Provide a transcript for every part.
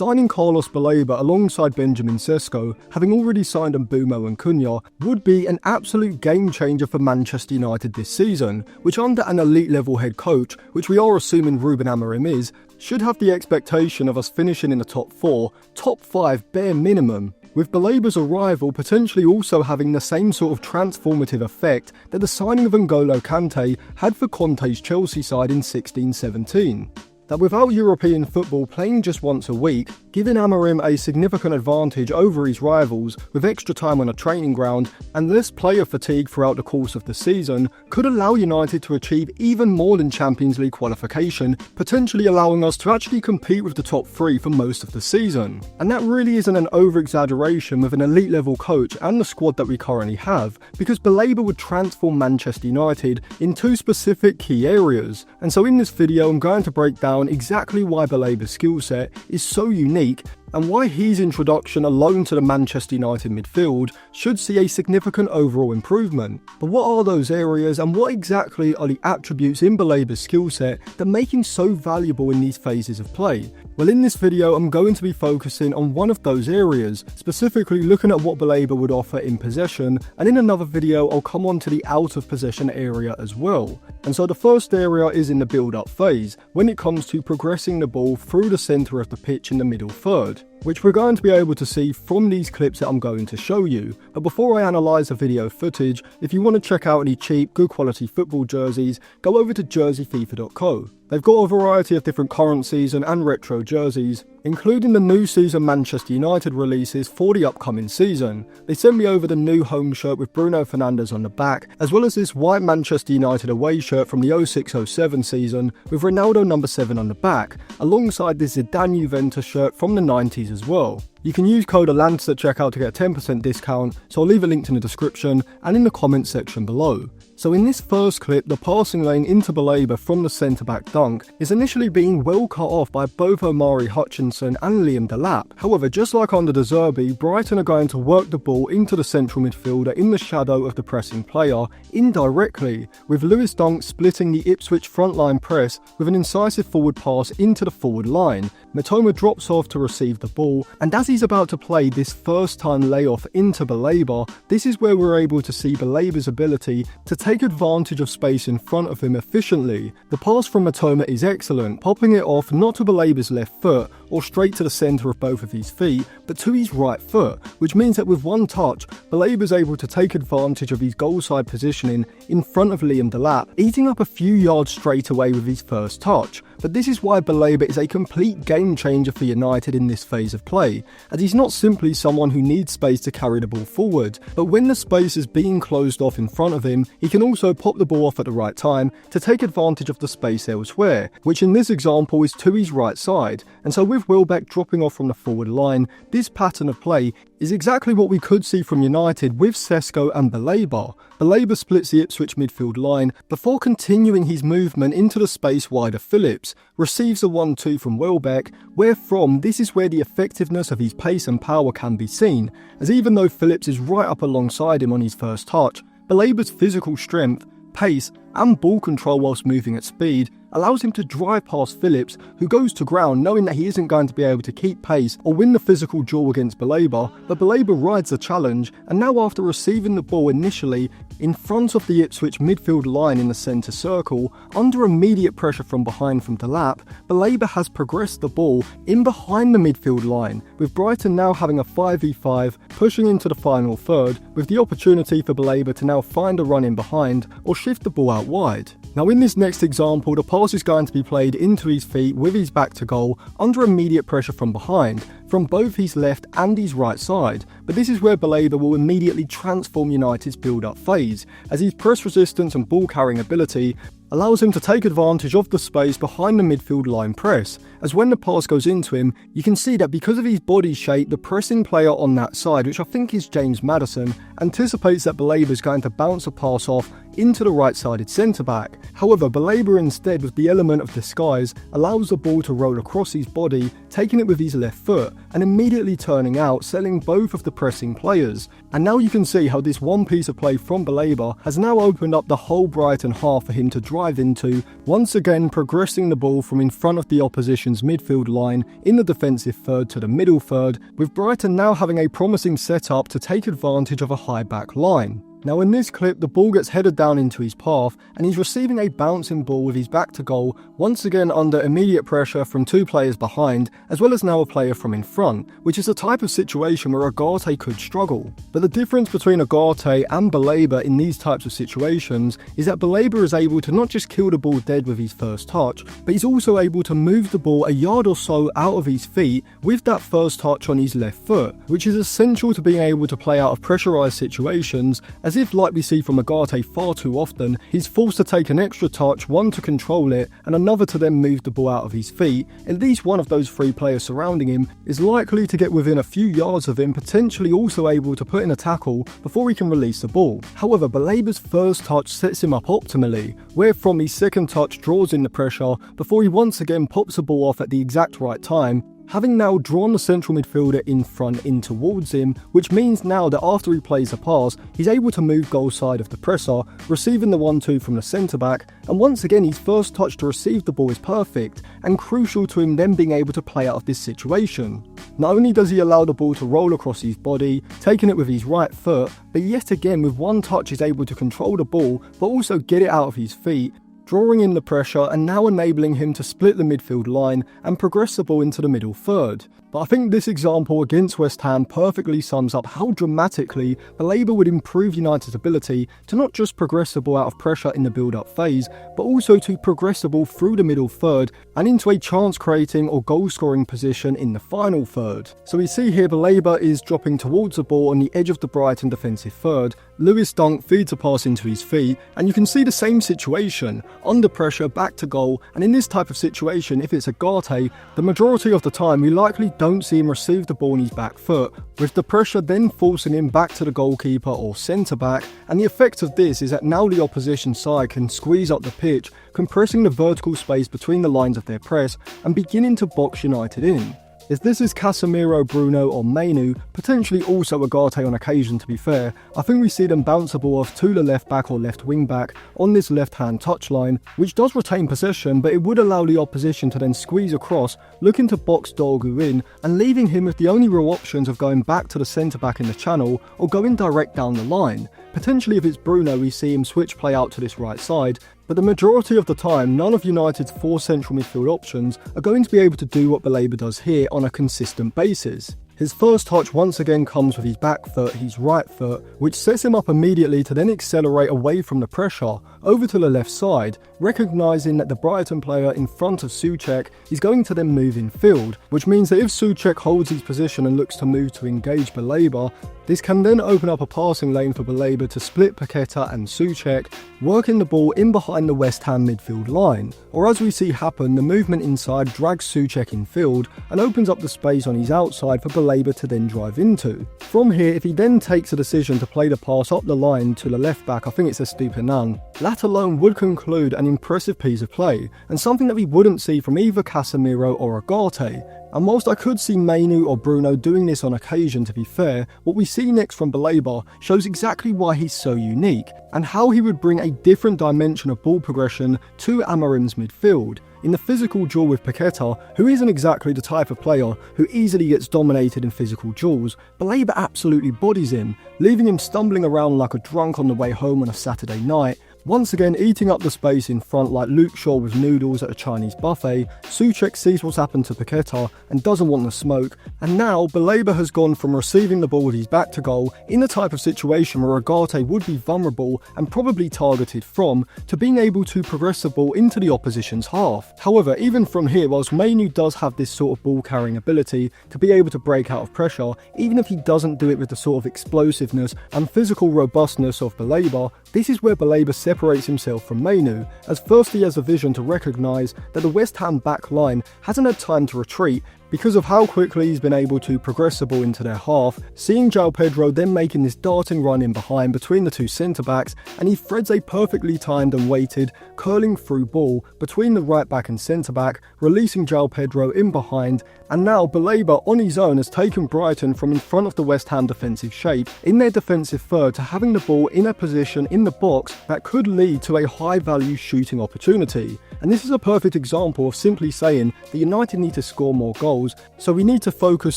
Signing Carlos Baleba alongside Benjamin Sesko, having already signed Mbeumo and Cunha, would be an absolute game changer for Manchester United this season, which under an elite level head coach, which we are assuming Ruben Amorim is, should have the expectation of us finishing in the top 4, top 5 bare minimum. With Baleba's arrival potentially also having the same sort of transformative effect that the signing of N'Golo Kante had for Conte's Chelsea side in 16-17. That without European football playing just once a week, giving Amorim a significant advantage over his rivals with extra time on a training ground and less player fatigue throughout the course of the season could allow United to achieve even more than Champions League qualification, potentially allowing us to actually compete with the top 3 for most of the season. And that really isn't an over-exaggeration with an elite level coach and the squad that we currently have, because Baleba would transform Manchester United in 2 specific key areas. And so in this video I'm going to break down exactly why Baleba's skill set is so unique and why his introduction alone to the Manchester United midfield should see a significant overall improvement. But what are those areas and what exactly are the attributes in Baleba's skill set that make him so valuable in these phases of play? Well, in this video I'm going to be focusing on one of those areas, specifically looking at what Baleba would offer in possession, and in another video I'll come on to the out of possession area as well. And so the first area is in the build-up phase, when it comes to progressing the ball through the centre of the pitch in the middle third, which we're going to be able to see from these clips that I'm going to show you. But before I analyse the video footage, if you want to check out any cheap, good quality football jerseys, go over to jerseyfifa.co. They've got a variety of different current season and retro jerseys, including the new season Manchester United releases for the upcoming season. They sent me over the new home shirt with Bruno Fernandes on the back, as well as this white Manchester United away shirt from the 06-07 season with Ronaldo number 7 on the back, alongside this Zidane Juventus shirt from the 90s as well. You can use code ATLANTIS at checkout to get a 10% discount, so I'll leave a link in the description and in the comments section below. So in this first clip, the passing lane into Baleba from the centre-back dunk is initially being well cut off by both Omari Hutchinson and Liam Delap. However, just like under De Zerbi, Brighton are going to work the ball into the central midfielder in the shadow of the pressing player, indirectly, with Lewis Dunk splitting the Ipswich frontline press with an incisive forward pass into the forward line. Mitoma drops off to receive the ball, and as he's about to play this first-time layoff into Baleba, this is where we're able to see Baleba's ability to take advantage of space in front of him efficiently. The pass from Mitoma is excellent, popping it off not to Baleba's left foot or straight to the centre of both of his feet, but to his right foot, which means that with one touch, Baleba's able to take advantage of his goal side positioning in front of Liam Delap, eating up a few yards straight away with his first touch. But this is why Baleba is a complete game changer for United in this phase of play, as he's not simply someone who needs space to carry the ball forward, but when the space is being closed off in front of him, he can also pop the ball off at the right time to take advantage of the space elsewhere, which in this example is to his right side. And so with Welbeck dropping off from the forward line, this pattern of play is exactly what we could see from United with Sesko and Baleba. Baleba splits the Ipswich midfield line before continuing his movement into the space wide of Phillips, receives a 1-2 from Welbeck, wherefrom this is where the effectiveness of his pace and power can be seen, as even though Phillips is right up alongside him on his first touch, Baleba's physical strength, pace and ball control whilst moving at speed allows him to drive past Phillips, who goes to ground knowing that he isn't going to be able to keep pace or win the physical duel against Baleba, but Baleba rides the challenge, and now after receiving the ball initially in front of the Ipswich midfield line in the centre circle, under immediate pressure from behind from Delap, Baleba has progressed the ball in behind the midfield line, with Brighton now having a 5v5 pushing into the final third, with the opportunity for Baleba to now find a run in behind or shift the ball out wide. Now in this next example, the pass is going to be played into his feet with his back to goal under immediate pressure from behind, from both his left and his right side, but this is where Baleba will immediately transform United's build-up phase, as his press resistance and ball carrying ability allows him to take advantage of the space behind the midfield line press, as when the pass goes into him, you can see that because of his body shape, the pressing player on that side, which I think is James Maddison, anticipates that Baleba is going to bounce a pass off into the right-sided centre-back. However, Baleba instead, with the element of disguise, allows the ball to roll across his body, taking it with his left foot, and immediately turning out, selling both of the pressing players. And now you can see how this one piece of play from Baleba has now opened up the whole Brighton half for him to drive into, once again progressing the ball from in front of the opposition's midfield line in the defensive third to the middle third, with Brighton now having a promising setup to take advantage of a high back line. Now in this clip, the ball gets headed down into his path and he's receiving a bouncing ball with his back to goal, once again under immediate pressure from two players behind, as well as now a player from in front, which is a type of situation where Ugarte could struggle. But the difference between Ugarte and Baleba in these types of situations is that Baleba is able to not just kill the ball dead with his first touch, but he's also able to move the ball a yard or so out of his feet with that first touch on his left foot, which is essential to being able to play out of pressurised situations, as if, like we see from Ugarte far too often, he's forced to take an extra touch, one to control it and another to then move the ball out of his feet. At least one of those three players surrounding him is likely to get within a few yards of him, potentially also able to put in a tackle before he can release the ball. However, Baleba's first touch sets him up optimally, where from his second touch draws in the pressure before he once again pops the ball off at the exact right time, having now drawn the central midfielder in front in towards him, which means now that after he plays a pass, he's able to move goal side of the presser, receiving the 1-2 from the centre-back, and once again his first touch to receive the ball is perfect, and crucial to him then being able to play out of this situation. Not only does he allow the ball to roll across his body, taking it with his right foot, but yet again with one touch he's able to control the ball, but also get it out of his feet, drawing in the pressure and now enabling him to split the midfield line and progress the ball into the middle third. But I think this example against West Ham perfectly sums up how dramatically Baleba would improve United's ability to not just progress the ball out of pressure in the build-up phase, but also to progress the ball through the middle third and into a chance-creating or goal-scoring position in the final third. So we see here Baleba is dropping towards the ball on the edge of the Brighton defensive third. Lewis Dunk feeds a pass into his feet, and you can see the same situation, under pressure, back to goal, and in this type of situation, if it's Ugarte, the majority of the time we likely don't see him receive the ball on his back foot, with the pressure then forcing him back to the goalkeeper or centre back, and the effect of this is that now the opposition side can squeeze up the pitch, compressing the vertical space between the lines of their press and beginning to box United in. If this is Casemiro, Bruno or Mainu, potentially also Ugarte on occasion to be fair, I think we see them bounce the ball off to the left back or left wing back on this left hand touchline, which does retain possession, but it would allow the opposition to then squeeze across, looking to box Dorgu in and leaving him with the only real options of going back to the centre back in the channel or going direct down the line. Potentially if it's Bruno we see him switch play out to this right side, but the majority of the time none of United's four central midfield options are going to be able to do what Baleba does here on a consistent basis. His first touch once again comes with his back foot, his right foot, which sets him up immediately to then accelerate away from the pressure, over to the left side, recognising that the Brighton player in front of Souček is going to then move in field, which means that if Souček holds his position and looks to move to engage Baleba, this can then open up a passing lane for Baleba to split Paqueta and Souček, working the ball in behind the West Ham midfield line. Or as we see happen, the movement inside drags Souček in field and opens up the space on his outside for Baleba to then drive into. From here, if he then takes a decision to play the pass up the line to the left back, I think it's Estupiñán, that alone would conclude an impressive piece of play, and something that we wouldn't see from either Casemiro or Ugarte. And whilst I could see Mainu or Bruno doing this on occasion to be fair, what we see next from Baleba shows exactly why he's so unique, and how he would bring a different dimension of ball progression to Amorim's midfield. In the physical duel with Paqueta, who isn't exactly the type of player who easily gets dominated in physical duels, Baleba absolutely bodies him, leaving him stumbling around like a drunk on the way home on a Saturday night, once again eating up the space in front like Luke Shaw with noodles at a Chinese buffet. Souček sees what's happened to Paqueta and doesn't want the smoke, and now Baleba has gone from receiving the ball with his back to goal in the type of situation where Ugarte would be vulnerable and probably targeted from, to being able to progress the ball into the opposition's half. However, even from here, whilst Mainu does have this sort of ball carrying ability to be able to break out of pressure, even if he doesn't do it with the sort of explosiveness and physical robustness of Baleba, this is where Baleba separates himself from Mainu, as first he has a vision to recognise that the West Ham back line hasn't had time to retreat, Because of how quickly he's been able to progress the ball into their half, seeing João Pedro then making this darting run in behind between the two centre-backs, and he threads a perfectly timed and weighted curling through ball between the right back and centre-back, releasing João Pedro in behind, and now Baleba on his own has taken Brighton from in front of the West Ham defensive shape in their defensive third to having the ball in a position in the box that could lead to a high-value shooting opportunity. And this is a perfect example of simply saying that United need to score more goals, so we need to focus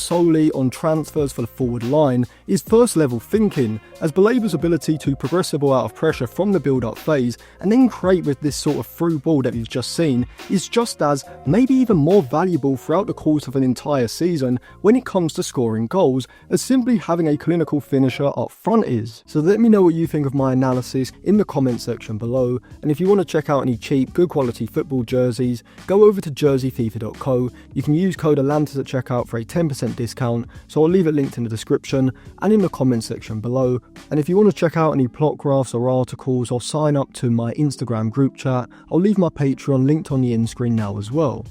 solely on transfers for the forward line, is first level thinking, as Baleba's ability to progress the ball out of pressure from the build-up phase and then create with this sort of through ball that we've just seen is just as, maybe even more valuable throughout the course of an entire season when it comes to scoring goals, as simply having a clinical finisher up front is. So let me know what you think of my analysis in the comment section below, and if you want to check out any cheap, good quality football jerseys, go over to jerseyfifa.co. You can use code Atlantis at checkout for a 10% discount, so I'll leave it linked in the description and in the comment section below. And if you want to check out any plot graphs or articles or sign up to my Instagram group chat, I'll leave my Patreon linked on the end screen now as well.